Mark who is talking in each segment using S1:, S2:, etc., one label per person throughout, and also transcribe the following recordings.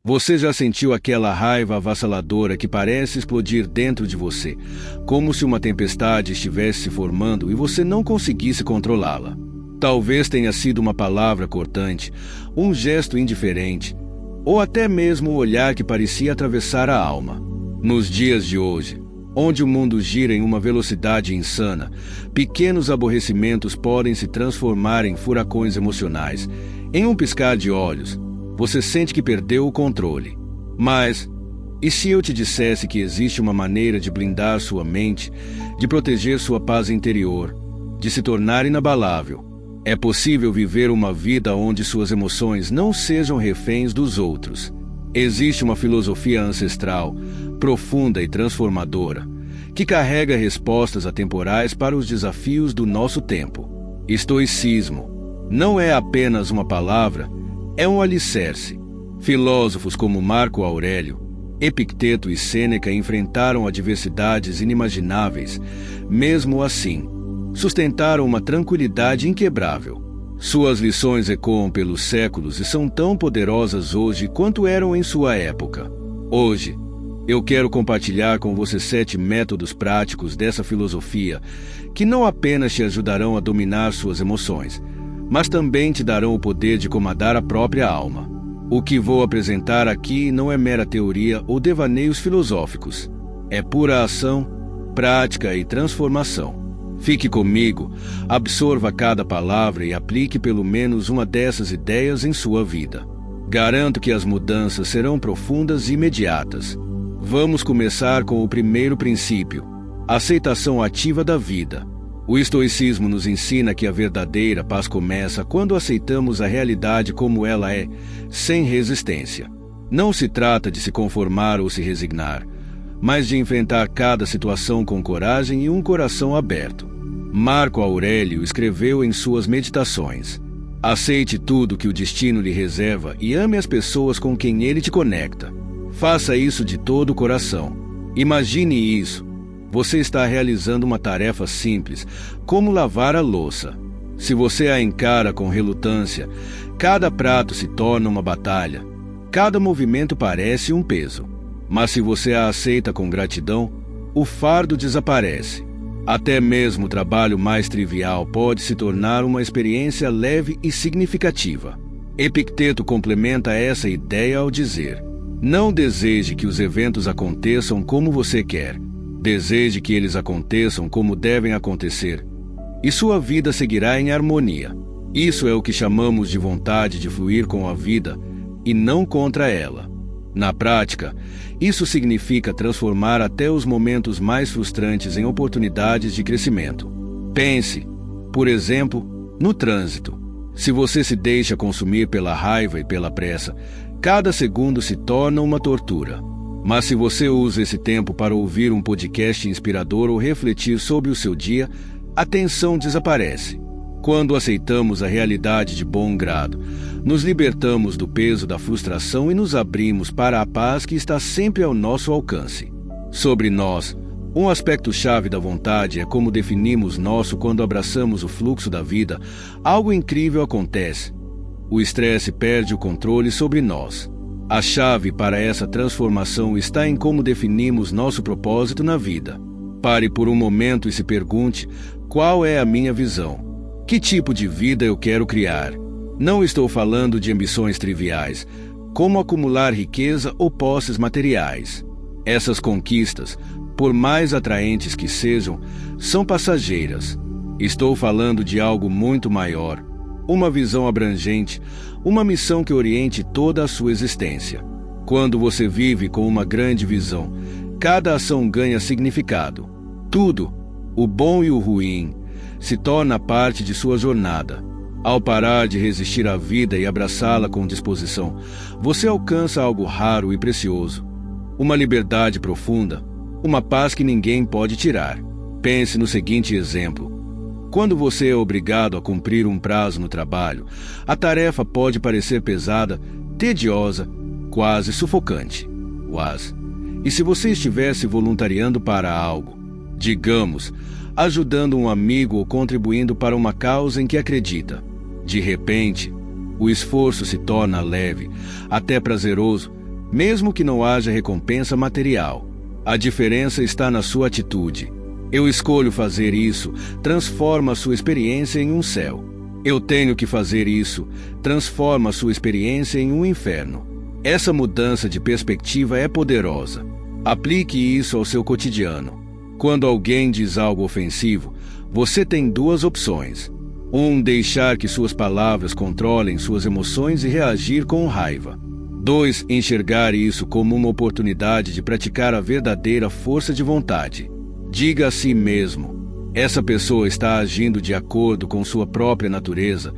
S1: Você já sentiu aquela raiva avassaladora que parece explodir dentro de você, como se uma tempestade estivesse se formando e você não conseguisse controlá-la? Talvez tenha sido uma palavra cortante, um gesto indiferente, ou até mesmo um olhar que parecia atravessar a alma. Nos dias de hoje, onde o mundo gira em uma velocidade insana, pequenos aborrecimentos podem se transformar em furacões emocionais. Em um piscar de olhos, você sente que perdeu o controle. Mas, e se eu te dissesse que existe uma maneira de blindar sua mente, de proteger sua paz interior, de se tornar inabalável? É possível viver uma vida onde suas emoções não sejam reféns dos outros. Existe uma filosofia ancestral, profunda e transformadora, que carrega respostas atemporais para os desafios do nosso tempo. Estoicismo não é apenas uma palavra, é um alicerce. Filósofos como Marco Aurélio, Epicteto e Sêneca enfrentaram adversidades inimagináveis. Mesmo assim, sustentaram uma tranquilidade inquebrável. Suas lições ecoam pelos séculos e são tão poderosas hoje quanto eram em sua época. Hoje, eu quero compartilhar com você 7 métodos práticos dessa filosofia que não apenas te ajudarão a dominar suas emoções, mas também te darão o poder de comandar a própria alma. O que vou apresentar aqui não é mera teoria ou devaneios filosóficos. É pura ação, prática e transformação. Fique comigo, absorva cada palavra e aplique pelo menos uma dessas ideias em sua vida. Garanto que as mudanças serão profundas e imediatas. Vamos começar com o primeiro princípio: aceitação ativa da vida. O estoicismo nos ensina que a verdadeira paz começa quando aceitamos a realidade como ela é, sem resistência. Não se trata de se conformar ou se resignar, mas de enfrentar cada situação com coragem e um coração aberto. Marco Aurélio escreveu em suas meditações: aceite tudo que o destino lhe reserva e ame as pessoas com quem ele te conecta. Faça isso de todo o coração. Imagine isso. Você está realizando uma tarefa simples, como lavar a louça. Se você a encara com relutância, cada prato se torna uma batalha. Cada movimento parece um peso. Mas se você a aceita com gratidão, o fardo desaparece. Até mesmo o trabalho mais trivial pode se tornar uma experiência leve e significativa. Epicteto complementa essa ideia ao dizer: não deseje que os eventos aconteçam como você quer. Deseje que eles aconteçam como devem acontecer, e sua vida seguirá em harmonia. Isso é o que chamamos de vontade de fluir com a vida e não contra ela. Na prática, isso significa transformar até os momentos mais frustrantes em oportunidades de crescimento. Pense, por exemplo, no trânsito. Se você se deixa consumir pela raiva e pela pressa, cada segundo se torna uma tortura. Mas se você usa esse tempo para ouvir um podcast inspirador ou refletir sobre o seu dia, a tensão desaparece. Quando aceitamos a realidade de bom grado, nos libertamos do peso da frustração e nos abrimos para a paz que está sempre ao nosso alcance. Sobre nós, um aspecto-chave da vontade é como definimos nosso quando abraçamos o fluxo da vida. Algo incrível acontece. O estresse perde o controle sobre nós. A chave para essa transformação está em como definimos nosso propósito na vida. Pare por um momento e se pergunte: qual é a minha visão? Que tipo de vida eu quero criar? Não estou falando de ambições triviais, como acumular riqueza ou posses materiais. Essas conquistas, por mais atraentes que sejam, são passageiras. Estou falando de algo muito maior, uma visão abrangente, uma missão que oriente toda a sua existência. Quando você vive com uma grande visão, cada ação ganha significado. Tudo, o bom e o ruim, se torna parte de sua jornada. Ao parar de resistir à vida e abraçá-la com disposição, você alcança algo raro e precioso. Uma liberdade profunda, uma paz que ninguém pode tirar. Pense no seguinte exemplo. Quando você é obrigado a cumprir um prazo no trabalho, a tarefa pode parecer pesada, tediosa, quase sufocante. E se você estivesse voluntariando para algo, digamos, ajudando um amigo ou contribuindo para uma causa em que acredita, de repente, o esforço se torna leve, até prazeroso, mesmo que não haja recompensa material. A diferença está na sua atitude. Eu escolho fazer isso, transforma a sua experiência em um céu. Eu tenho que fazer isso, transforma a sua experiência em um inferno. Essa mudança de perspectiva é poderosa. Aplique isso ao seu cotidiano. Quando alguém diz algo ofensivo, você tem duas opções. 1. Deixar que suas palavras controlem suas emoções e reagir com raiva. 2. Enxergar isso como uma oportunidade de praticar a verdadeira força de vontade. Diga a si mesmo: essa pessoa está agindo de acordo com sua própria natureza,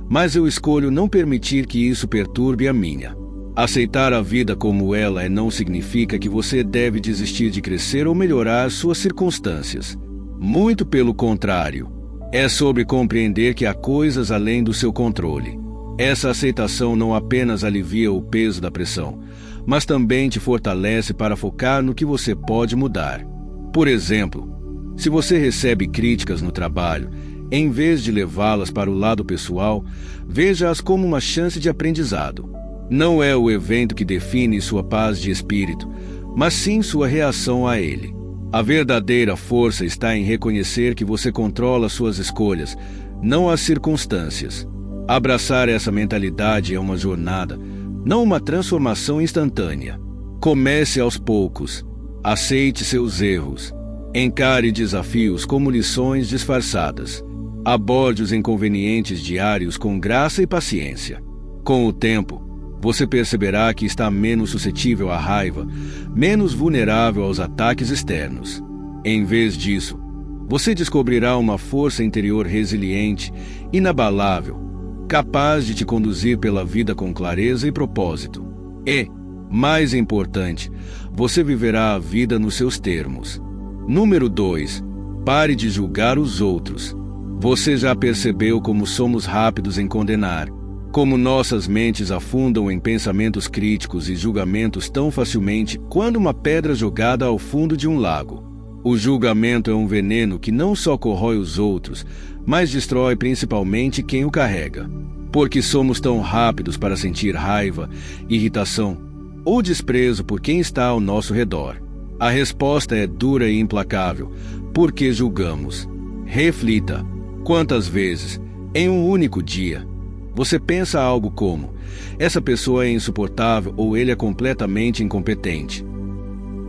S1: mas eu escolho não permitir que isso perturbe a minha. Aceitar a vida como ela é não significa que você deve desistir de crescer ou melhorar suas circunstâncias. Muito pelo contrário. É sobre compreender que há coisas além do seu controle. Essa aceitação não apenas alivia o peso da pressão, mas também te fortalece para focar no que você pode mudar. Por exemplo, se você recebe críticas no trabalho, em vez de levá-las para o lado pessoal, veja-as como uma chance de aprendizado. Não é o evento que define sua paz de espírito, mas sim sua reação a ele. A verdadeira força está em reconhecer que você controla suas escolhas, não as circunstâncias. Abraçar essa mentalidade é uma jornada, não uma transformação instantânea. Comece aos poucos. Aceite seus erros. Encare desafios como lições disfarçadas. Aborde os inconvenientes diários com graça e paciência. Com o tempo, você perceberá que está menos suscetível à raiva, menos vulnerável aos ataques externos. Em vez disso, você descobrirá uma força interior resiliente, inabalável, capaz de te conduzir pela vida com clareza e propósito. E, mais importante, você viverá a vida nos seus termos. Número 2. Pare de julgar os outros. Você já percebeu como somos rápidos em condenar? Como nossas mentes afundam em pensamentos críticos e julgamentos tão facilmente quando uma pedra jogada ao fundo de um lago. O julgamento é um veneno que não só corrói os outros, mas destrói principalmente quem o carrega. Porque somos tão rápidos para sentir raiva, irritação ou desprezo por quem está ao nosso redor. A resposta é dura e implacável, porque julgamos. Reflita: quantas vezes, em um único dia, você pensa algo como: essa pessoa é insuportável ou ele é completamente incompetente?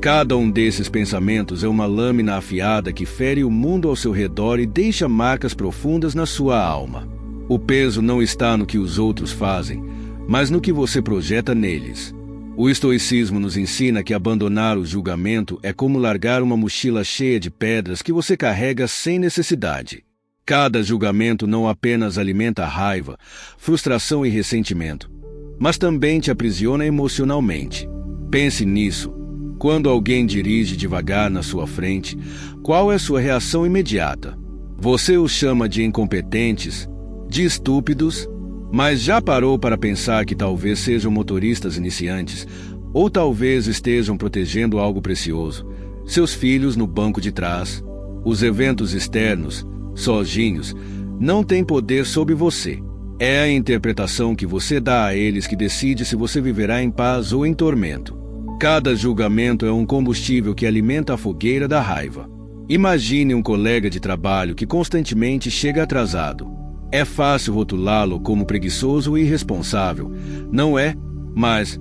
S1: Cada um desses pensamentos é uma lâmina afiada que fere o mundo ao seu redor e deixa marcas profundas na sua alma. O peso não está no que os outros fazem, mas no que você projeta neles. O estoicismo nos ensina que abandonar o julgamento é como largar uma mochila cheia de pedras que você carrega sem necessidade. Cada julgamento não apenas alimenta a raiva, frustração e ressentimento, mas também te aprisiona emocionalmente. Pense nisso. Quando alguém dirige devagar na sua frente, qual é sua reação imediata? Você os chama de incompetentes, de estúpidos, mas já parou para pensar que talvez sejam motoristas iniciantes, ou talvez estejam protegendo algo precioso, seus filhos no banco de trás? Os eventos externos, sozinhos, não têm poder sobre você. É a interpretação que você dá a eles que decide se você viverá em paz ou em tormento. Cada julgamento é um combustível que alimenta a fogueira da raiva. Imagine um colega de trabalho que constantemente chega atrasado. É fácil rotulá-lo como preguiçoso ou irresponsável, não é? Mas,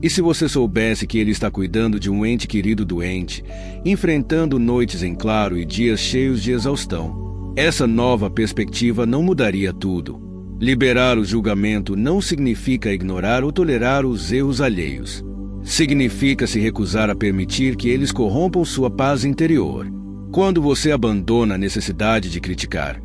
S1: e se você soubesse que ele está cuidando de um ente querido doente, enfrentando noites em claro e dias cheios de exaustão? Essa nova perspectiva não mudaria tudo. Liberar o julgamento não significa ignorar ou tolerar os erros alheios. Significa se recusar a permitir que eles corrompam sua paz interior. Quando você abandona a necessidade de criticar,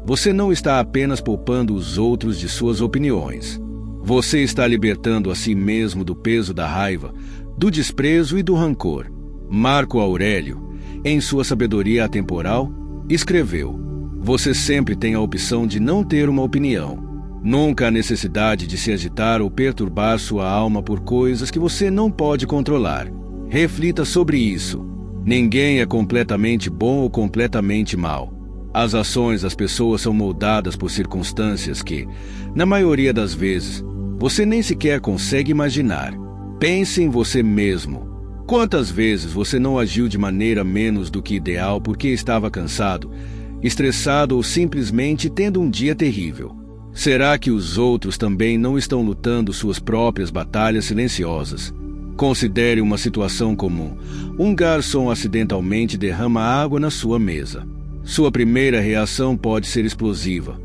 S1: você não está apenas poupando os outros de suas opiniões. Você está libertando a si mesmo do peso da raiva, do desprezo e do rancor. Marco Aurélio, em sua sabedoria atemporal, escreveu: você sempre tem a opção de não ter uma opinião. Nunca há necessidade de se agitar ou perturbar sua alma por coisas que você não pode controlar. Reflita sobre isso. Ninguém é completamente bom ou completamente mau. As ações das pessoas são moldadas por circunstâncias que, na maioria das vezes, você nem sequer consegue imaginar. Pense em você mesmo. Quantas vezes você não agiu de maneira menos do que ideal porque estava cansado, estressado ou simplesmente tendo um dia terrível? Será que os outros também não estão lutando suas próprias batalhas silenciosas? Considere uma situação comum. Um garçom acidentalmente derrama água na sua mesa. Sua primeira reação pode ser explosiva.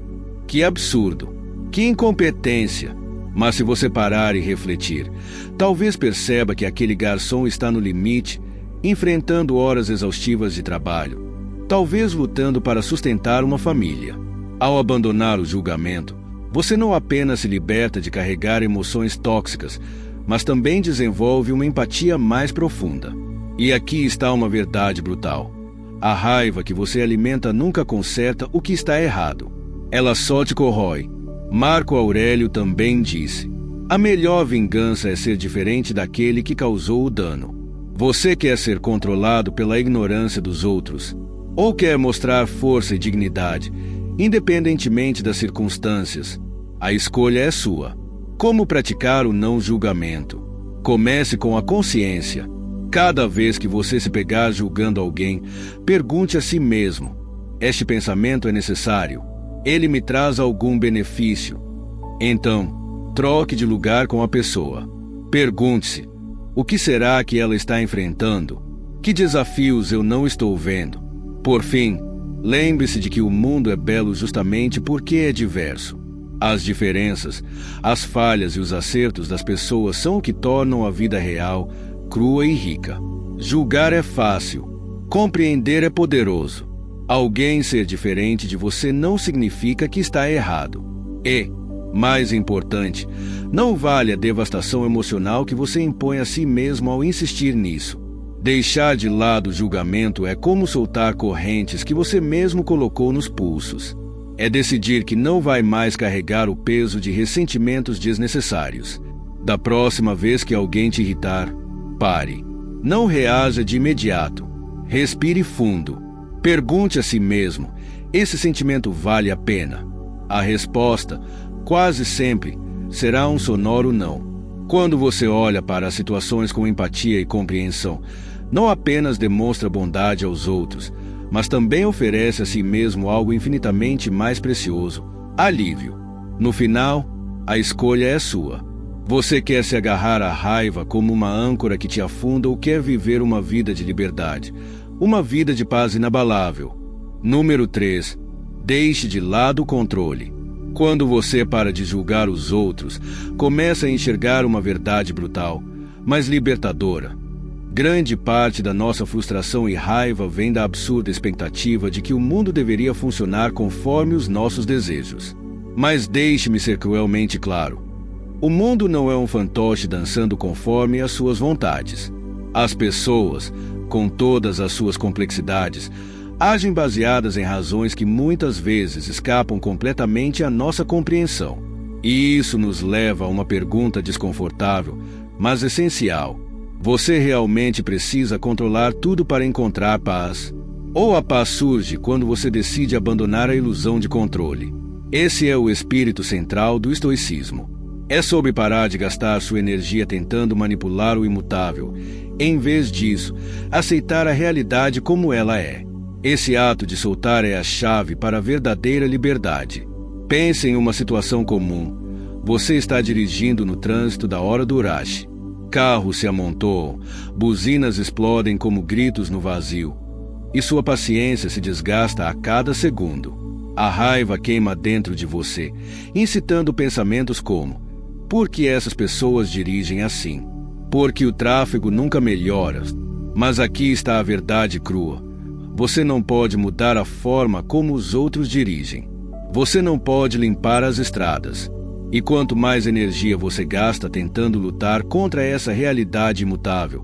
S1: Que absurdo! Que incompetência! Mas se você parar e refletir, talvez perceba que aquele garçom está no limite, enfrentando horas exaustivas de trabalho, talvez lutando para sustentar uma família. Ao abandonar o julgamento, você não apenas se liberta de carregar emoções tóxicas, mas também desenvolve uma empatia mais profunda. E aqui está uma verdade brutal. A raiva que você alimenta nunca conserta o que está errado. Ela só te corrói. Marco Aurélio também disse: a melhor vingança é ser diferente daquele que causou o dano. Você quer ser controlado pela ignorância dos outros, ou quer mostrar força e dignidade, independentemente das circunstâncias? A escolha é sua. Como praticar o não julgamento? Comece com a consciência. Cada vez que você se pegar julgando alguém, pergunte a si mesmo: este pensamento é necessário? Ele me traz algum benefício? Então, troque de lugar com a pessoa. Pergunte-se: o que será que ela está enfrentando? Que desafios eu não estou vendo? Por fim, lembre-se de que o mundo é belo justamente porque é diverso. As diferenças, as falhas e os acertos das pessoas são o que tornam a vida real, crua e rica. Julgar é fácil, compreender é poderoso. Alguém ser diferente de você não significa que está errado. E, mais importante, não vale a devastação emocional que você impõe a si mesmo ao insistir nisso. Deixar de lado o julgamento é como soltar correntes que você mesmo colocou nos pulsos. É decidir que não vai mais carregar o peso de ressentimentos desnecessários. Da próxima vez que alguém te irritar, pare. Não reaja de imediato. Respire fundo. Pergunte a si mesmo: esse sentimento vale a pena? A resposta, quase sempre, será um sonoro não. Quando você olha para as situações com empatia e compreensão, não apenas demonstra bondade aos outros, mas também oferece a si mesmo algo infinitamente mais precioso: alívio. No final, a escolha é sua. Você quer se agarrar à raiva como uma âncora que te afunda ou quer viver uma vida de liberdade, uma vida de paz inabalável? Número 3. Deixe de lado o controle. Quando você para de julgar os outros, começa a enxergar uma verdade brutal, mas libertadora. Grande parte da nossa frustração e raiva vem da absurda expectativa de que o mundo deveria funcionar conforme os nossos desejos. Mas deixe-me ser cruelmente claro: o mundo não é um fantoche dançando conforme as suas vontades. As pessoas, com todas as suas complexidades, agem baseadas em razões que muitas vezes escapam completamente à nossa compreensão. E isso nos leva a uma pergunta desconfortável, mas essencial: você realmente precisa controlar tudo para encontrar paz? Ou a paz surge quando você decide abandonar a ilusão de controle? Esse é o espírito central do estoicismo. É sobre parar de gastar sua energia tentando manipular o imutável. Em vez disso, aceitar a realidade como ela é. Esse ato de soltar é a chave para a verdadeira liberdade. Pense em uma situação comum. Você está dirigindo no trânsito da hora do rush. Carros se amontoam, buzinas explodem como gritos no vazio, e sua paciência se desgasta a cada segundo. A raiva queima dentro de você, incitando pensamentos como: por que essas pessoas dirigem assim? Porque o tráfego nunca melhora. Mas aqui está a verdade crua. Você não pode mudar a forma como os outros dirigem. Você não pode limpar as estradas. E quanto mais energia você gasta tentando lutar contra essa realidade imutável,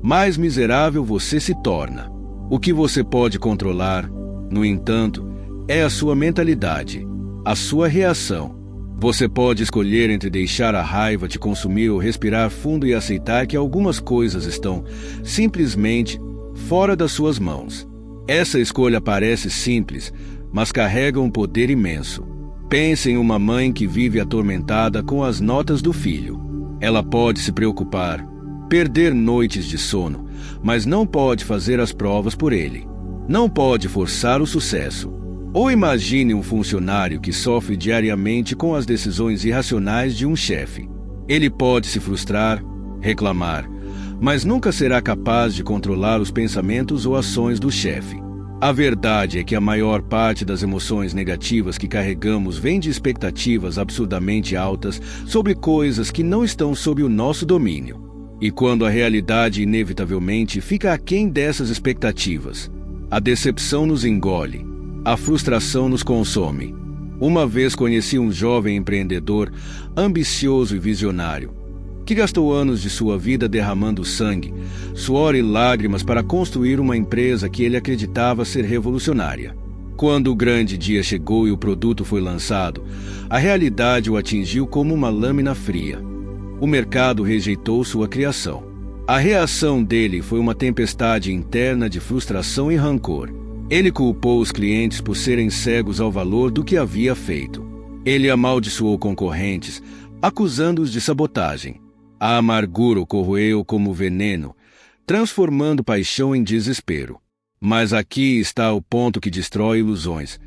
S1: mais miserável você se torna. O que você pode controlar, no entanto, é a sua mentalidade, a sua reação. Você pode escolher entre deixar a raiva te consumir ou respirar fundo e aceitar que algumas coisas estão simplesmente fora das suas mãos. Essa escolha parece simples, mas carrega um poder imenso. Pense em uma mãe que vive atormentada com as notas do filho. Ela pode se preocupar, perder noites de sono, mas não pode fazer as provas por ele. Não pode forçar o sucesso. Ou imagine um funcionário que sofre diariamente com as decisões irracionais de um chefe. Ele pode se frustrar, reclamar, mas nunca será capaz de controlar os pensamentos ou ações do chefe. A verdade é que a maior parte das emoções negativas que carregamos vem de expectativas absurdamente altas sobre coisas que não estão sob o nosso domínio. E quando a realidade inevitavelmente fica aquém dessas expectativas, a decepção nos engole, a frustração nos consome. Uma vez conheci um jovem empreendedor, ambicioso e visionário, que gastou anos de sua vida derramando sangue, suor e lágrimas para construir uma empresa que ele acreditava ser revolucionária. Quando o grande dia chegou e o produto foi lançado, a realidade o atingiu como uma lâmina fria. O mercado rejeitou sua criação. A reação dele foi uma tempestade interna de frustração e rancor. Ele culpou os clientes por serem cegos ao valor do que havia feito. Ele amaldiçoou concorrentes, acusando-os de sabotagem. A amargura o corroeu como veneno, transformando paixão em desespero. Mas aqui está o ponto que destrói ilusões.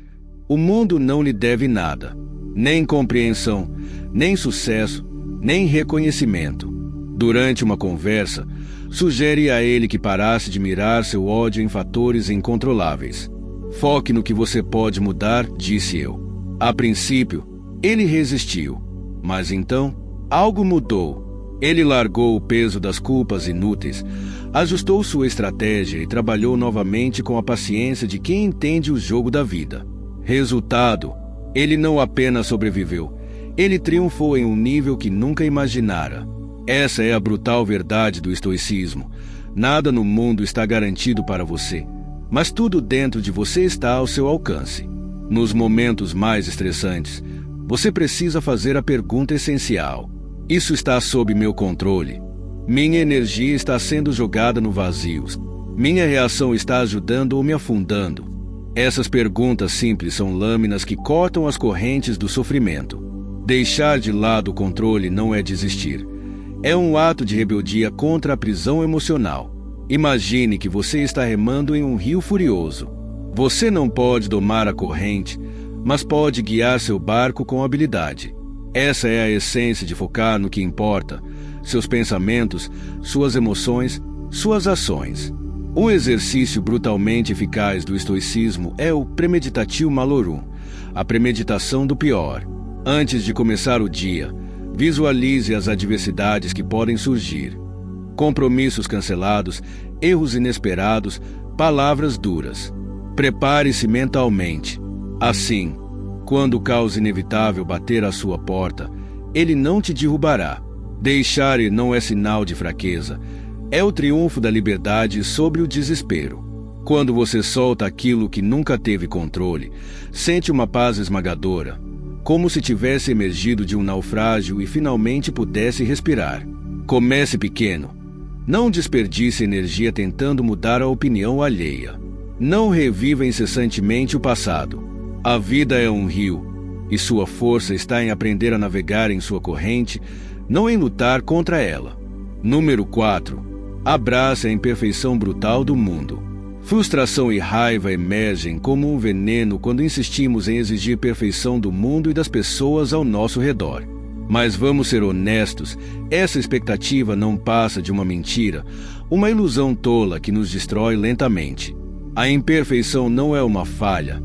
S1: O mundo não lhe deve nada, nem compreensão, nem sucesso, nem reconhecimento. Durante uma conversa, sugere a ele que parasse de mirar seu ódio em fatores incontroláveis. Foque no que você pode mudar, disse eu. A princípio, ele resistiu, mas então, algo mudou. Ele largou o peso das culpas inúteis, ajustou sua estratégia e trabalhou novamente com a paciência de quem entende o jogo da vida. Resultado, ele não apenas sobreviveu, ele triunfou em um nível que nunca imaginara. Essa é a brutal verdade do estoicismo. Nada no mundo está garantido para você, mas tudo dentro de você está ao seu alcance. Nos momentos mais estressantes, você precisa fazer a pergunta essencial: isso está sob meu controle? Minha energia está sendo jogada no vazio? Minha reação está ajudando ou me afundando? Essas perguntas simples são lâminas que cortam as correntes do sofrimento. Deixar de lado o controle não é desistir. É um ato de rebeldia contra a prisão emocional. Imagine que você está remando em um rio furioso. Você não pode domar a corrente, mas pode guiar seu barco com habilidade. Essa é a essência de focar no que importa: seus pensamentos, suas emoções, suas ações. Um exercício brutalmente eficaz do estoicismo é o premeditatio malorum, a premeditação do pior. Antes de começar o dia, visualize as adversidades que podem surgir. Compromissos cancelados, erros inesperados, palavras duras. Prepare-se mentalmente. Assim, quando o caos inevitável bater à sua porta, ele não te derrubará. Deixar ir não é sinal de fraqueza. É o triunfo da liberdade sobre o desespero. Quando você solta aquilo que nunca teve controle, sente uma paz esmagadora, como se tivesse emergido de um naufrágio e finalmente pudesse respirar. Comece pequeno. Não desperdice energia tentando mudar a opinião alheia. Não reviva incessantemente o passado. A vida é um rio, e sua força está em aprender a navegar em sua corrente, não em lutar contra ela. Número 4. Abrace a imperfeição brutal do mundo. Frustração e raiva emergem como um veneno quando insistimos em exigir perfeição do mundo e das pessoas ao nosso redor. Mas vamos ser honestos, essa expectativa não passa de uma mentira, uma ilusão tola que nos destrói lentamente. A imperfeição não é uma falha,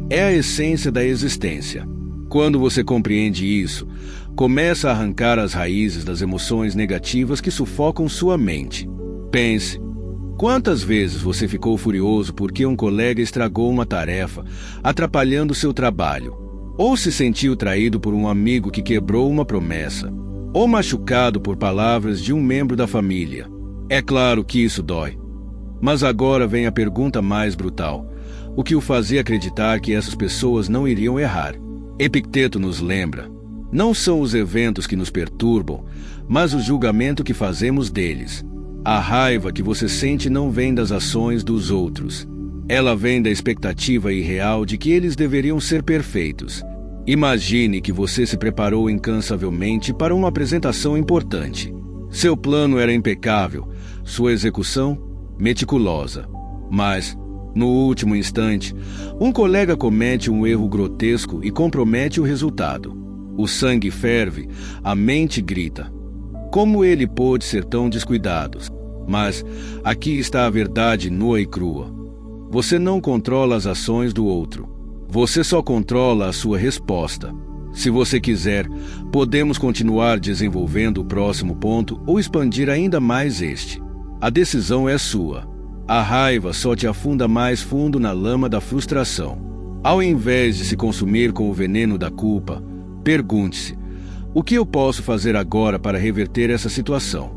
S1: é a essência da existência. Quando você compreende isso, começa a arrancar as raízes das emoções negativas que sufocam sua mente. Pense: quantas vezes você ficou furioso porque um colega estragou uma tarefa, atrapalhando seu trabalho? Ou se sentiu traído por um amigo que quebrou uma promessa? Ou machucado por palavras de um membro da família? É claro que isso dói. Mas agora vem a pergunta mais brutal: o que o fazia acreditar que essas pessoas não iriam errar? Epicteto nos lembra: não são os eventos que nos perturbam, mas o julgamento que fazemos deles. A raiva que você sente não vem das ações dos outros. Ela vem da expectativa irreal de que eles deveriam ser perfeitos. Imagine que você se preparou incansavelmente para uma apresentação importante. Seu plano era impecável, sua execução meticulosa. Mas, no último instante, um colega comete um erro grotesco e compromete o resultado. O sangue ferve, a mente grita. Como ele pôde ser tão descuidado? Mas aqui está a verdade nua e crua. Você não controla as ações do outro. Você só controla a sua resposta. Se você quiser, podemos continuar desenvolvendo o próximo ponto ou expandir ainda mais este. A decisão é sua. A raiva só te afunda mais fundo na lama da frustração. Ao invés de se consumir com o veneno da culpa, pergunte-se: o que eu posso fazer agora para reverter essa situação?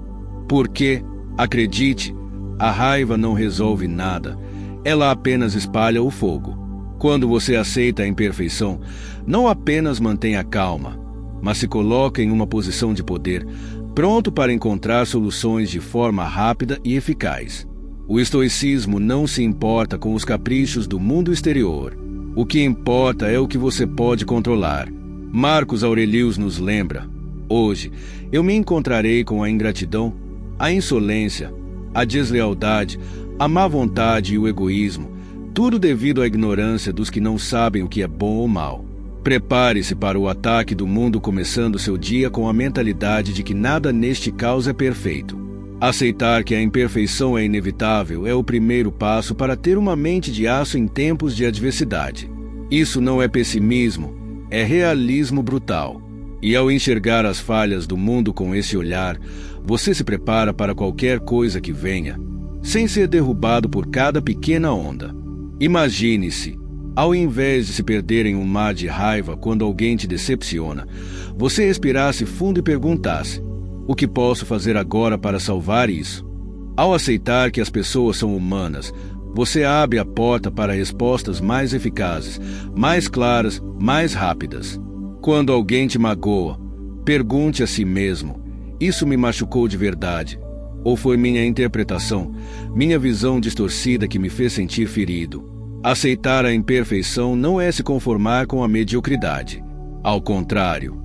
S1: Porque, acredite, a raiva não resolve nada. Ela apenas espalha o fogo. Quando você aceita a imperfeição, não apenas mantém a calma, mas se coloca em uma posição de poder, pronto para encontrar soluções de forma rápida e eficaz. O estoicismo não se importa com os caprichos do mundo exterior. O que importa é o que você pode controlar. Marcos Aurelius nos lembra: hoje eu me encontrarei com a ingratidão, a insolência, a deslealdade, a má vontade e o egoísmo, tudo devido à ignorância dos que não sabem o que é bom ou mal. Prepare-se para o ataque do mundo, começando seu dia com a mentalidade de que nada neste caos é perfeito. Aceitar que a imperfeição é inevitável é o primeiro passo para ter uma mente de aço em tempos de adversidade. Isso não é pessimismo, é realismo brutal. E ao enxergar as falhas do mundo com esse olhar, você se prepara para qualquer coisa que venha, sem ser derrubado por cada pequena onda. Imagine-se, ao invés de se perder em um mar de raiva quando alguém te decepciona, você respirasse fundo e perguntasse: o que posso fazer agora para salvar isso? Ao aceitar que as pessoas são humanas, você abre a porta para respostas mais eficazes, mais claras, mais rápidas. Quando alguém te magoa, pergunte a si mesmo: isso me machucou de verdade? Ou foi minha interpretação, minha visão distorcida que me fez sentir ferido? Aceitar a imperfeição não é se conformar com a mediocridade. Ao contrário,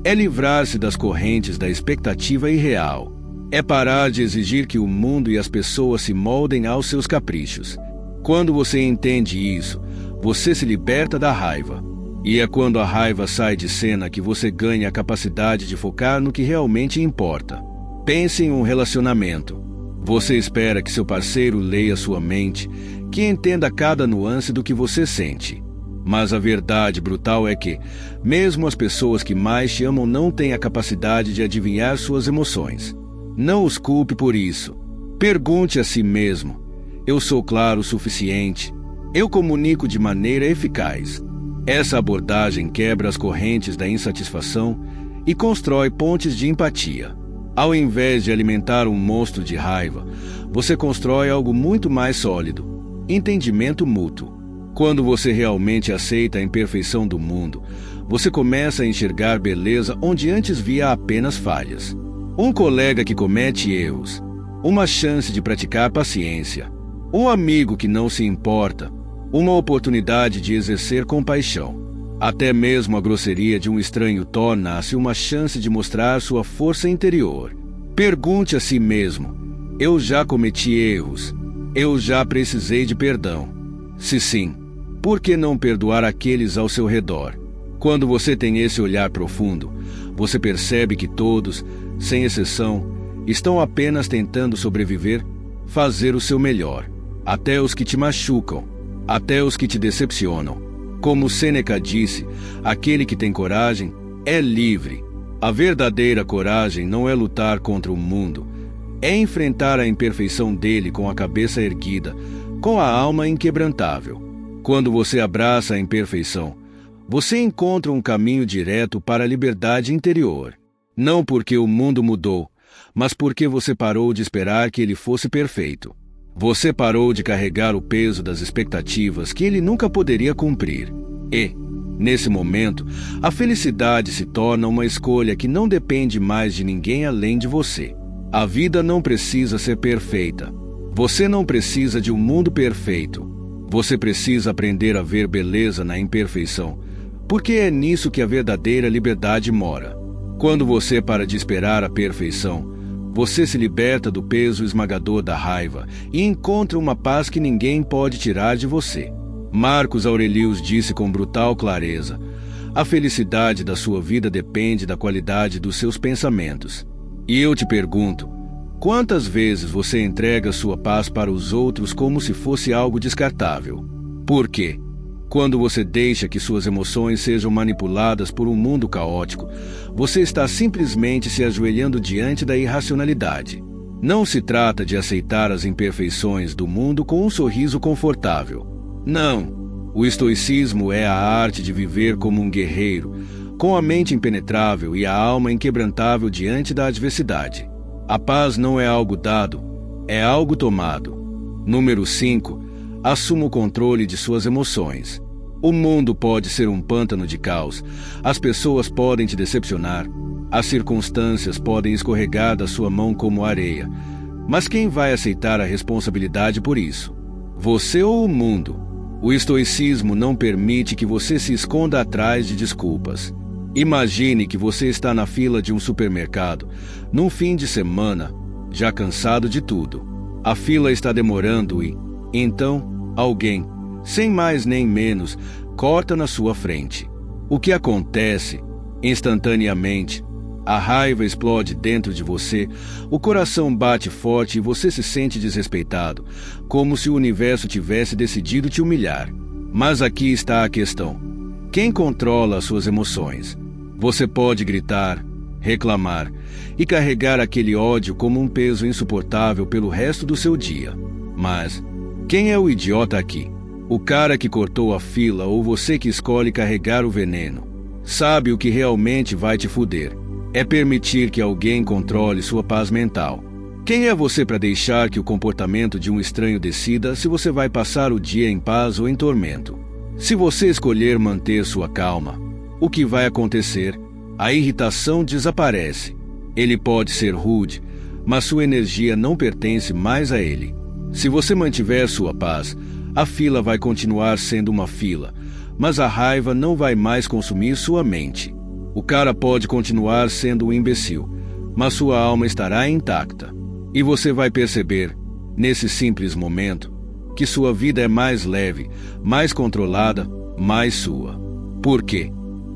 S1: é livrar-se das correntes da expectativa irreal. É parar de exigir que o mundo e as pessoas se moldem aos seus caprichos. Quando você entende isso, você se liberta da raiva. E é quando a raiva sai de cena que você ganha a capacidade de focar no que realmente importa. Pense em um relacionamento. Você espera que seu parceiro leia sua mente, que entenda cada nuance do que você sente. Mas a verdade brutal é que, mesmo as pessoas que mais te amam não têm a capacidade de adivinhar suas emoções. Não os culpe por isso. Pergunte a si mesmo: eu sou claro o suficiente? Eu comunico de maneira eficaz? Essa abordagem quebra as correntes da insatisfação e constrói pontes de empatia. Ao invés de alimentar um monstro de raiva, você constrói algo muito mais sólido: entendimento mútuo. Quando você realmente aceita a imperfeição do mundo, você começa a enxergar beleza onde antes via apenas falhas. Um colega que comete erros, uma chance de praticar paciência, um amigo que não se importa, uma oportunidade de exercer compaixão. Até mesmo a grosseria de um estranho torna-se uma chance de mostrar sua força interior. Pergunte a si mesmo: eu já cometi erros? Eu já precisei de perdão? Se sim, por que não perdoar aqueles ao seu redor? Quando você tem esse olhar profundo, você percebe que todos, sem exceção, estão apenas tentando sobreviver, fazer o seu melhor. Até os que te machucam, até os que te decepcionam. Como Sêneca disse, aquele que tem coragem é livre. A verdadeira coragem não é lutar contra o mundo, é enfrentar a imperfeição dele com a cabeça erguida, com a alma inquebrantável. Quando você abraça a imperfeição, você encontra um caminho direto para a liberdade interior. Não porque o mundo mudou, mas porque você parou de esperar que ele fosse perfeito. Você parou de carregar o peso das expectativas que ele nunca poderia cumprir. E, nesse momento, a felicidade se torna uma escolha que não depende mais de ninguém além de você. A vida não precisa ser perfeita. Você não precisa de um mundo perfeito. Você precisa aprender a ver beleza na imperfeição, porque é nisso que a verdadeira liberdade mora. Quando você para de esperar a perfeição, Você se liberta do peso esmagador da raiva e encontra uma paz que ninguém pode tirar de você. Marcus Aurelius disse com brutal clareza: a felicidade da sua vida depende da qualidade dos seus pensamentos. E eu te pergunto, quantas vezes você entrega sua paz para os outros como se fosse algo descartável? Por quê? Quando você deixa que suas emoções sejam manipuladas por um mundo caótico, você está simplesmente se ajoelhando diante da irracionalidade. Não se trata de aceitar as imperfeições do mundo com um sorriso confortável. Não. O estoicismo é a arte de viver como um guerreiro, com a mente impenetrável e a alma inquebrantável diante da adversidade. A paz não é algo dado, é algo tomado. Número 5. Assuma o controle de suas emoções. O mundo pode ser um pântano de caos, as pessoas podem te decepcionar, as circunstâncias podem escorregar da sua mão como areia. Mas quem vai aceitar a responsabilidade por isso? Você ou o mundo? O estoicismo não permite que você se esconda atrás de desculpas. Imagine que você está na fila de um supermercado, num fim de semana, já cansado de tudo. A fila está demorando e, então, alguém, sem mais nem menos, corta na sua frente. O que acontece? Instantaneamente, a raiva explode dentro de você, o coração bate forte e você se sente desrespeitado, como se o universo tivesse decidido te humilhar. Mas aqui está a questão. Quem controla as suas emoções? Você pode gritar, reclamar e carregar aquele ódio como um peso insuportável pelo resto do seu dia. Mas quem é o idiota aqui? O cara que cortou a fila ou você que escolhe carregar o veneno? Sabe o que realmente vai te fuder? É permitir que alguém controle sua paz mental. Quem é você para deixar que o comportamento de um estranho decida se você vai passar o dia em paz ou em tormento? Se você escolher manter sua calma, o que vai acontecer? A irritação desaparece. Ele pode ser rude, mas sua energia não pertence mais a ele. Se você mantiver sua paz, a fila vai continuar sendo uma fila, mas a raiva não vai mais consumir sua mente. O cara pode continuar sendo um imbecil, mas sua alma estará intacta. E você vai perceber, nesse simples momento, que sua vida é mais leve, mais controlada, mais sua. Por quê?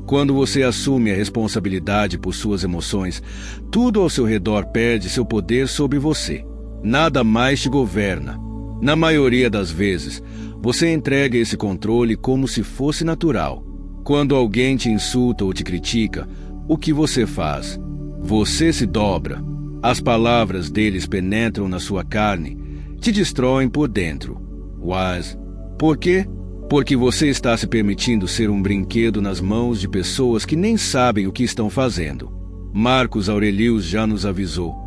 S1: Quando você assume a responsabilidade por suas emoções, tudo ao seu redor perde seu poder sobre você. Nada mais te governa. Na maioria das vezes, você entrega esse controle como se fosse natural. Quando alguém te insulta ou te critica, o que você faz? Você se dobra. As palavras deles penetram na sua carne, te destroem por dentro. Mas por quê? Porque você está se permitindo ser um brinquedo nas mãos de pessoas que nem sabem o que estão fazendo. Marcus Aurelius já nos avisou.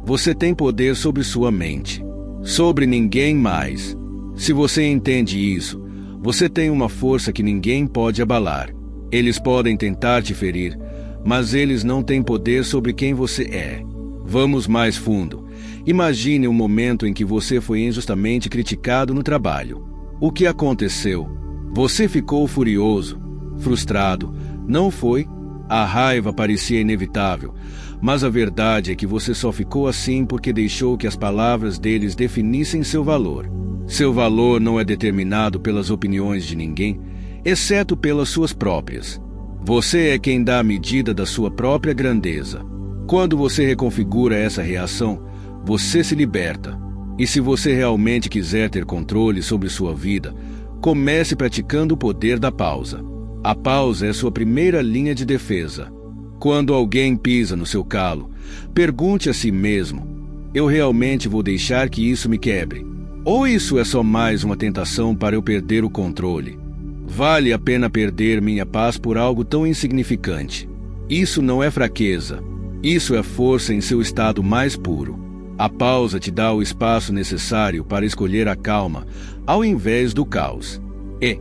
S1: Você tem poder sobre sua mente, sobre ninguém mais. Se você entende isso, você tem uma força que ninguém pode abalar. Eles podem tentar te ferir, mas eles não têm poder sobre quem você é. Vamos mais fundo. Imagine um momento em que você foi injustamente criticado no trabalho. O que aconteceu? Você ficou furioso, frustrado. Não foi? A raiva parecia inevitável, mas a verdade é que você só ficou assim porque deixou que as palavras deles definissem seu valor. Seu valor não é determinado pelas opiniões de ninguém, exceto pelas suas próprias. Você é quem dá a medida da sua própria grandeza. Quando você reconfigura essa reação, você se liberta. E se você realmente quiser ter controle sobre sua vida, comece praticando o poder da pausa. A pausa é sua primeira linha de defesa. Quando alguém pisa no seu calo, pergunte a si mesmo: eu realmente vou deixar que isso me quebre? Ou isso é só mais uma tentação para eu perder o controle? Vale a pena perder minha paz por algo tão insignificante? Isso não é fraqueza. Isso é força em seu estado mais puro. A pausa te dá o espaço necessário para escolher a calma, ao invés do caos. E,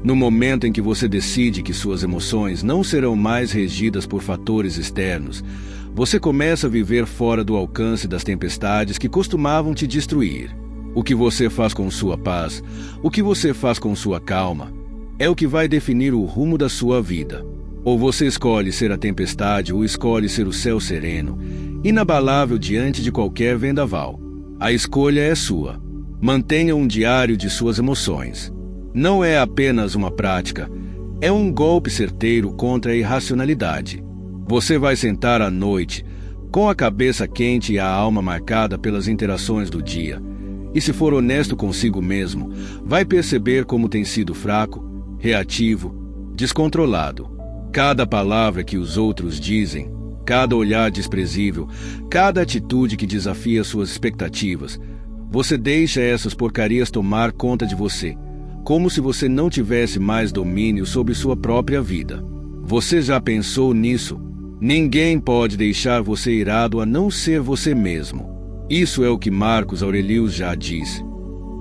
S1: no momento em que você decide que suas emoções não serão mais regidas por fatores externos, você começa a viver fora do alcance das tempestades que costumavam te destruir. O que você faz com sua paz, o que você faz com sua calma, é o que vai definir o rumo da sua vida. Ou você escolhe ser a tempestade ou escolhe ser o céu sereno. inabalável diante de qualquer vendaval. A escolha é sua. Mantenha um diário de suas emoções. Não é apenas uma prática, é um golpe certeiro contra a irracionalidade. Você vai sentar à noite, com a cabeça quente e a alma marcada pelas interações do dia. E se for honesto consigo mesmo, vai perceber como tem sido fraco, reativo, descontrolado. Cada palavra que os outros dizem, cada olhar desprezível, cada atitude que desafia suas expectativas, você deixa essas porcarias tomar conta de você, como se você não tivesse mais domínio sobre sua própria vida. Você já pensou nisso? Ninguém pode deixar você irado a não ser você mesmo. Isso é o que Marcos Aurelius já disse.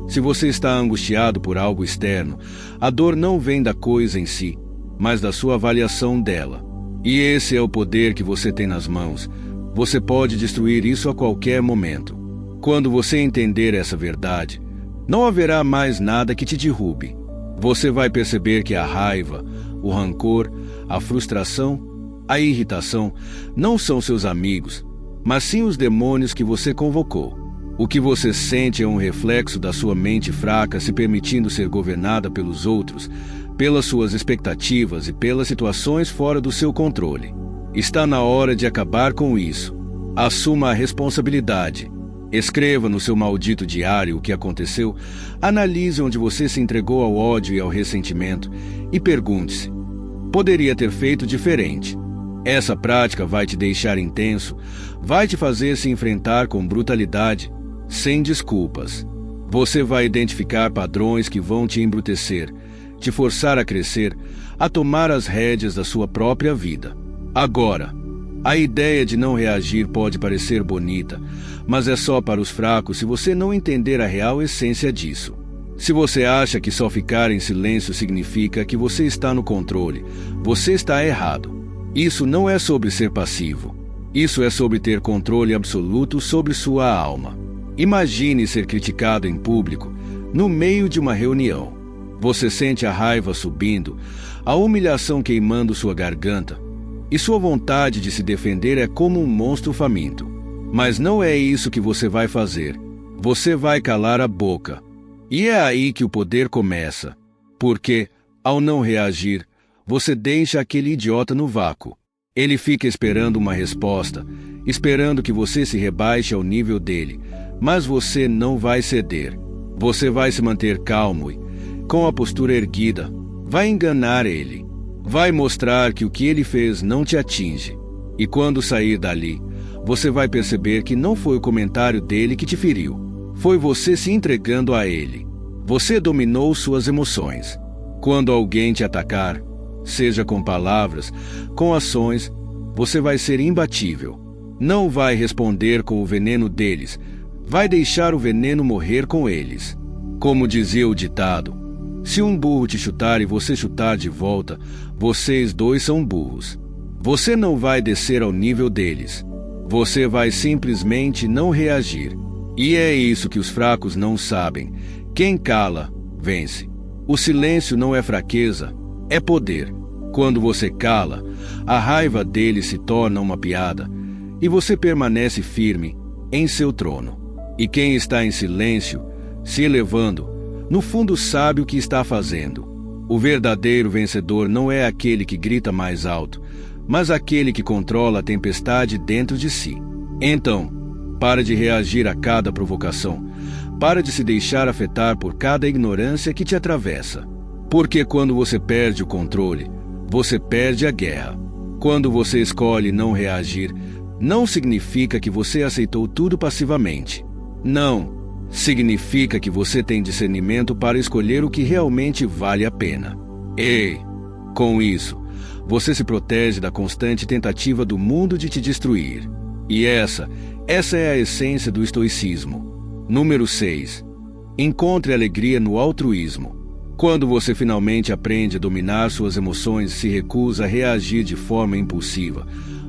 S1: Se você está angustiado por algo externo, a dor não vem da coisa em si, mas da sua avaliação dela. E esse é o poder que você tem nas mãos. Você pode destruir isso a qualquer momento. Quando você entender essa verdade, não haverá mais nada que te derrube. Você vai perceber que a raiva, o rancor, a frustração, a irritação não são seus amigos, mas sim os demônios que você convocou. O que você sente é um reflexo da sua mente fraca se permitindo ser governada pelos outros, pelas suas expectativas e pelas situações fora do seu controle. Está na hora de acabar com isso. Assuma a responsabilidade. Escreva no seu maldito diário o que aconteceu, analise onde você se entregou ao ódio e ao ressentimento e pergunte-se: poderia ter feito diferente? Essa prática vai te deixar intenso, vai te fazer se enfrentar com brutalidade, sem desculpas. Você vai identificar padrões que vão te embrutecer, te forçar a crescer, a tomar as rédeas da sua própria vida. Agora, a ideia de não reagir pode parecer bonita, mas é só para os fracos se você não entender a real essência disso. Se você acha que só ficar em silêncio significa que você está no controle, você está errado. Isso não é sobre ser passivo. Isso é sobre ter controle absoluto sobre sua alma. Imagine ser criticado em público, no meio de uma reunião. Você sente a raiva subindo, a humilhação queimando sua garganta, e sua vontade de se defender é como um monstro faminto. Mas não é isso que você vai fazer. Você vai calar a boca. E é aí que o poder começa. Porque, ao não reagir, você deixa aquele idiota no vácuo. Ele fica esperando uma resposta, esperando que você se rebaixe ao nível dele, mas você não vai ceder. Você vai se manter calmo e, com a postura erguida, vai enganar ele. Vai mostrar que o que ele fez não te atinge. E quando sair dali, você vai perceber que não foi o comentário dele que te feriu. Foi você se entregando a ele. Você dominou suas emoções. Quando alguém te atacar, seja com palavras, com ações, você vai ser imbatível. Não vai responder com o veneno deles, vai deixar o veneno morrer com eles. Como dizia o ditado, se um burro te chutar e você chutar de volta, vocês dois são burros. Você não vai descer ao nível deles. Você vai simplesmente não reagir. E é isso que os fracos não sabem. Quem cala, vence. O silêncio não é fraqueza, é poder. Quando você cala, a raiva dele se torna uma piada e você permanece firme em seu trono. E quem está em silêncio, se elevando, no fundo sabe o que está fazendo. O verdadeiro vencedor não é aquele que grita mais alto, mas aquele que controla a tempestade dentro de si. Então, para de reagir a cada provocação. Para de se deixar afetar por cada ignorância que te atravessa. Porque quando você perde o controle, você perde a guerra. Quando você escolhe não reagir, não significa que você aceitou tudo passivamente. Não. Significa que você tem discernimento para escolher o que realmente vale a pena. E, com isso, você se protege da constante tentativa do mundo de te destruir. E essa é a essência do estoicismo. Número 6. Encontre alegria no altruísmo. Quando você finalmente aprende a dominar suas emoções e se recusa a reagir de forma impulsiva,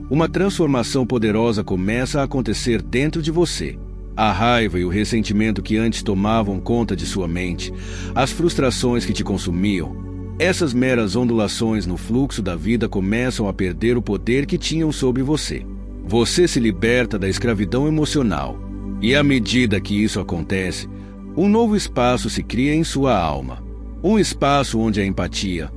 S1: uma transformação poderosa começa a acontecer dentro de você. A raiva e o ressentimento que antes tomavam conta de sua mente, as frustrações que te consumiam, essas meras ondulações no fluxo da vida começam a perder o poder que tinham sobre você. você se liberta da escravidão emocional. E à medida que isso acontece, um novo espaço se cria em sua alma. Um espaço onde a empatia,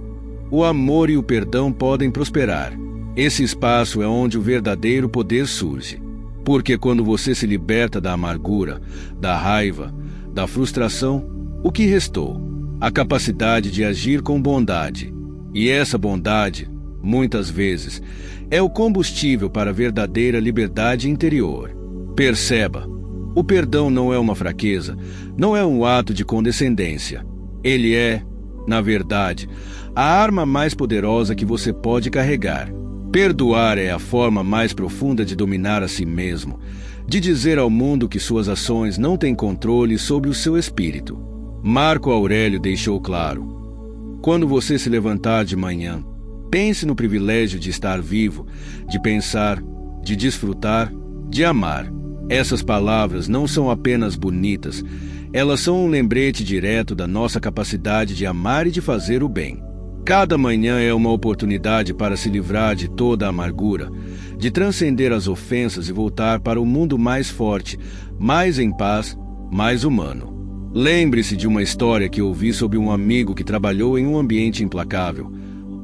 S1: o amor e o perdão podem prosperar. Esse espaço é onde o verdadeiro poder surge. Porque quando você se liberta da amargura, da raiva, da frustração, o que restou? A capacidade de agir com bondade. E essa bondade, muitas vezes, é o combustível para a verdadeira liberdade interior. Perceba, o perdão não é uma fraqueza, não é um ato de condescendência. Ele é, na verdade, a arma mais poderosa que você pode carregar. Perdoar é a forma mais profunda de dominar a si mesmo, de dizer ao mundo que suas ações não têm controle sobre o seu espírito. Marco Aurélio deixou claro: quando você se levantar de manhã, pense no privilégio de estar vivo, de pensar, de desfrutar, de amar. Essas palavras não são apenas bonitas, elas são um lembrete direto da nossa capacidade de amar e de fazer o bem. Cada manhã é uma oportunidade para se livrar de toda a amargura, de transcender as ofensas e voltar para o mundo mais forte, mais em paz, mais humano. Lembre-se de uma história que ouvi sobre um amigo que trabalhou em um ambiente implacável,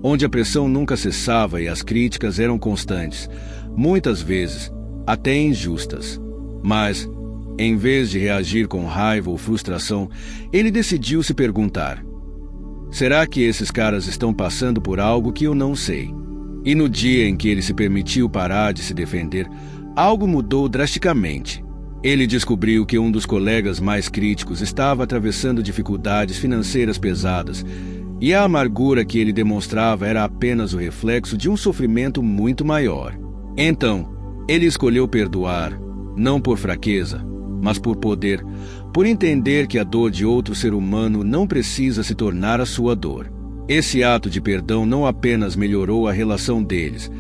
S1: onde a pressão nunca cessava e as críticas eram constantes, muitas vezes até injustas. Mas, em vez de reagir com raiva ou frustração, ele decidiu se perguntar: será que esses caras estão passando por algo que eu não sei? E no dia em que ele se permitiu parar de se defender, algo mudou drasticamente. Ele descobriu que um dos colegas mais críticos estava atravessando dificuldades financeiras pesadas, e a amargura que ele demonstrava era apenas o reflexo de um sofrimento muito maior. Então, ele escolheu perdoar, não por fraqueza, mas por poder, por entender que a dor de outro ser humano não precisa se tornar a sua dor. Esse ato de perdão não apenas melhorou a relação deles,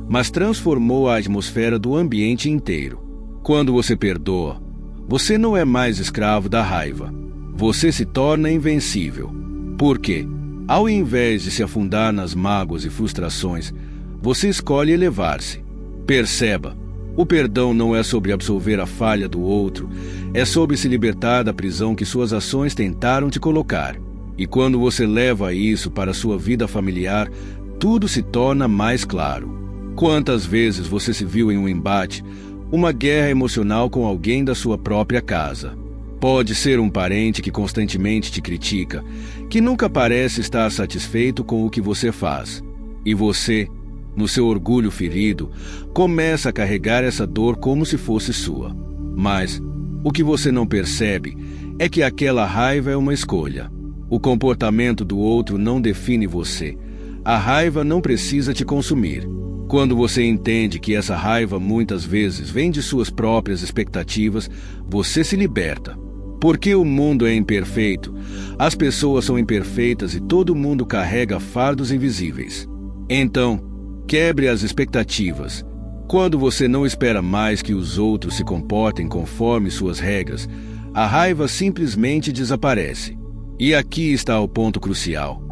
S1: mas transformou a atmosfera do ambiente inteiro. Quando você perdoa, você não é mais escravo da raiva. Você se torna invencível. Porque, ao invés de se afundar nas mágoas e frustrações, você escolhe elevar-se. Perceba, o perdão não é sobre absolver a falha do outro, é sobre se libertar da prisão que suas ações tentaram te colocar. E quando você leva isso para a sua vida familiar, tudo se torna mais claro. Quantas vezes você se viu em um embate, uma guerra emocional com alguém da sua própria casa? Pode ser um parente que constantemente te critica, que nunca parece estar satisfeito com o que você faz. E você, no seu orgulho ferido, começa a carregar essa dor como se fosse sua. Mas o que você não percebe é que aquela raiva é uma escolha. O comportamento do outro não define você. A raiva não precisa te consumir. Quando você entende que essa raiva muitas vezes vem de suas próprias expectativas, você se liberta. Porque o mundo é imperfeito, as pessoas são imperfeitas e todo mundo carrega fardos invisíveis. Então, quebre as expectativas. Quando você não espera mais que os outros se comportem conforme suas regras, a raiva simplesmente desaparece. E aqui está o ponto crucial.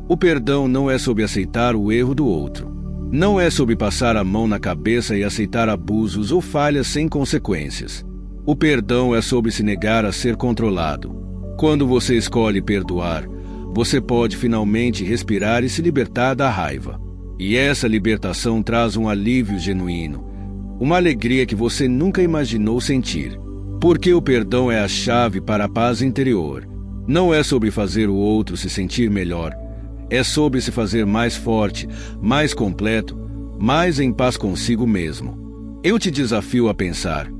S1: O perdão não é sobre aceitar o erro do outro. Não é sobre passar a mão na cabeça e aceitar abusos ou falhas sem consequências. O perdão é sobre se negar a ser controlado. Quando você escolhe perdoar, você pode finalmente respirar e se libertar da raiva. E essa libertação traz um alívio genuíno, uma alegria que você nunca imaginou sentir. Porque o perdão é a chave para a paz interior. Não é sobre fazer o outro se sentir melhor. É sobre se fazer mais forte, mais completo, mais em paz consigo mesmo. Eu te desafio a pensar: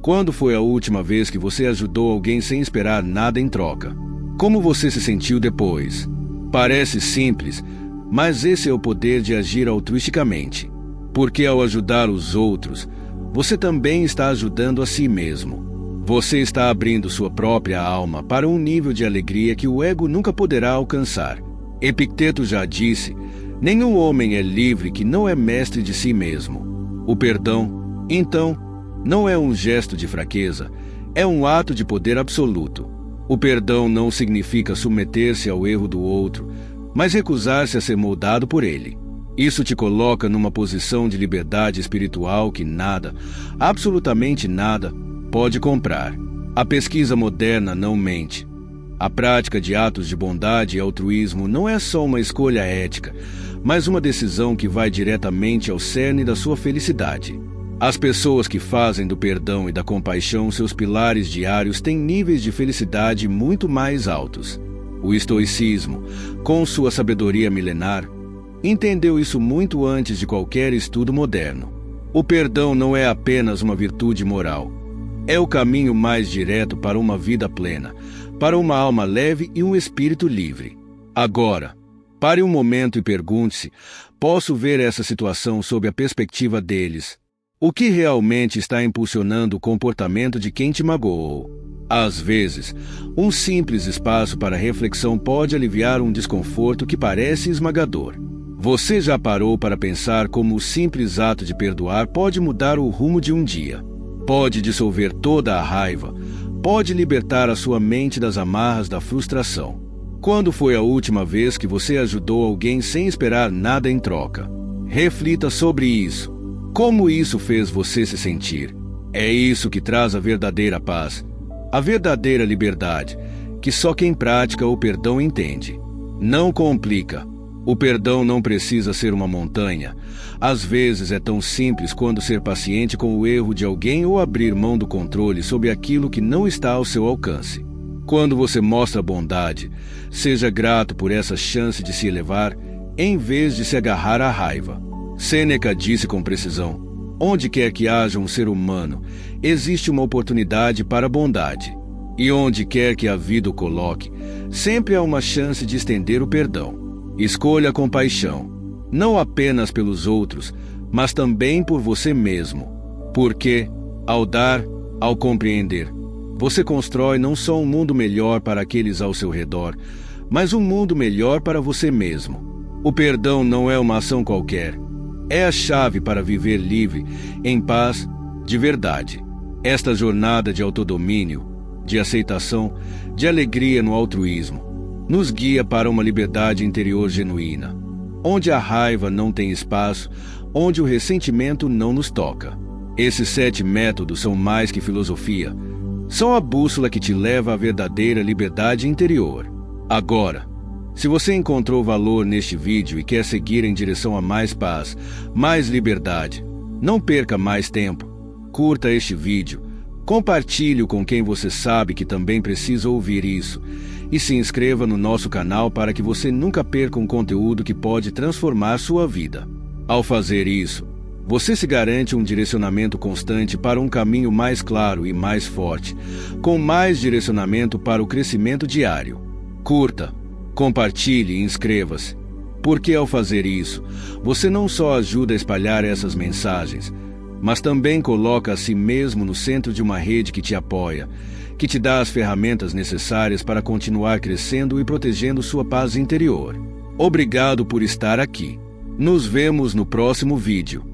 S1: quando foi a última vez que você ajudou alguém sem esperar nada em troca? Como você se sentiu depois? Parece simples, mas esse é o poder de agir altruisticamente. Porque ao ajudar os outros, você também está ajudando a si mesmo. Você está abrindo sua própria alma para um nível de alegria que o ego nunca poderá alcançar. Epicteto já disse: nenhum homem é livre que não é mestre de si mesmo. O perdão, então, não é um gesto de fraqueza, é um ato de poder absoluto. O perdão não significa submeter-se ao erro do outro, mas recusar-se a ser moldado por ele. Isso te coloca numa posição de liberdade espiritual que nada, absolutamente nada, pode comprar. A pesquisa moderna não mente. A prática de atos de bondade e altruísmo não é só uma escolha ética, mas uma decisão que vai diretamente ao cerne da sua felicidade. As pessoas que fazem do perdão e da compaixão seus pilares diários têm níveis de felicidade muito mais altos. O estoicismo, com sua sabedoria milenar, entendeu isso muito antes de qualquer estudo moderno. O perdão não é apenas uma virtude moral. É o caminho mais direto para uma vida plena, para uma alma leve e um espírito livre. Agora, pare um momento e pergunte-se: posso ver essa situação sob a perspectiva deles? O que realmente está impulsionando o comportamento de quem te magoou? Às vezes, um simples espaço para reflexão pode aliviar um desconforto que parece esmagador. Você já parou para pensar como o simples ato de perdoar pode mudar o rumo de um dia? Pode dissolver toda a raiva, pode libertar a sua mente das amarras da frustração. Quando foi a última vez que você ajudou alguém sem esperar nada em troca? Reflita sobre isso. Como isso fez você se sentir? É isso que traz a verdadeira paz, a verdadeira liberdade, que só quem pratica o perdão entende. Não complica. O perdão não precisa ser uma montanha. Às vezes é tão simples quanto ser paciente com o erro de alguém ou abrir mão do controle sobre aquilo que não está ao seu alcance. Quando você mostra bondade, seja grato por essa chance de se elevar, em vez de se agarrar à raiva. Sêneca disse com precisão: onde quer que haja um ser humano, existe uma oportunidade para a bondade. E onde quer que a vida o coloque, sempre há uma chance de estender o perdão. Escolha a compaixão, não apenas pelos outros, mas também por você mesmo. Porque, ao dar, ao compreender, você constrói não só um mundo melhor para aqueles ao seu redor, mas um mundo melhor para você mesmo. O perdão não é uma ação qualquer. É a chave para viver livre, em paz, de verdade. Esta jornada de autodomínio, de aceitação, de alegria no altruísmo, nos guia para uma liberdade interior genuína, onde a raiva não tem espaço, onde o ressentimento não nos toca. Esses 7 métodos são mais que filosofia, são a bússola que te leva à verdadeira liberdade interior. Agora, se você encontrou valor neste vídeo e quer seguir em direção a mais paz, mais liberdade, não perca mais tempo. Curta este vídeo, compartilhe-o com quem você sabe que também precisa ouvir isso e se inscreva no nosso canal para que você nunca perca um conteúdo que pode transformar sua vida. Ao fazer isso, você se garante um direcionamento constante para um caminho mais claro e mais forte, com mais direcionamento para o crescimento diário. Curta, compartilhe e inscreva-se, porque ao fazer isso, você não só ajuda a espalhar essas mensagens, mas também coloca a si mesmo no centro de uma rede que te apoia, que te dá as ferramentas necessárias para continuar crescendo e protegendo sua paz interior. Obrigado por estar aqui. Nos vemos no próximo vídeo.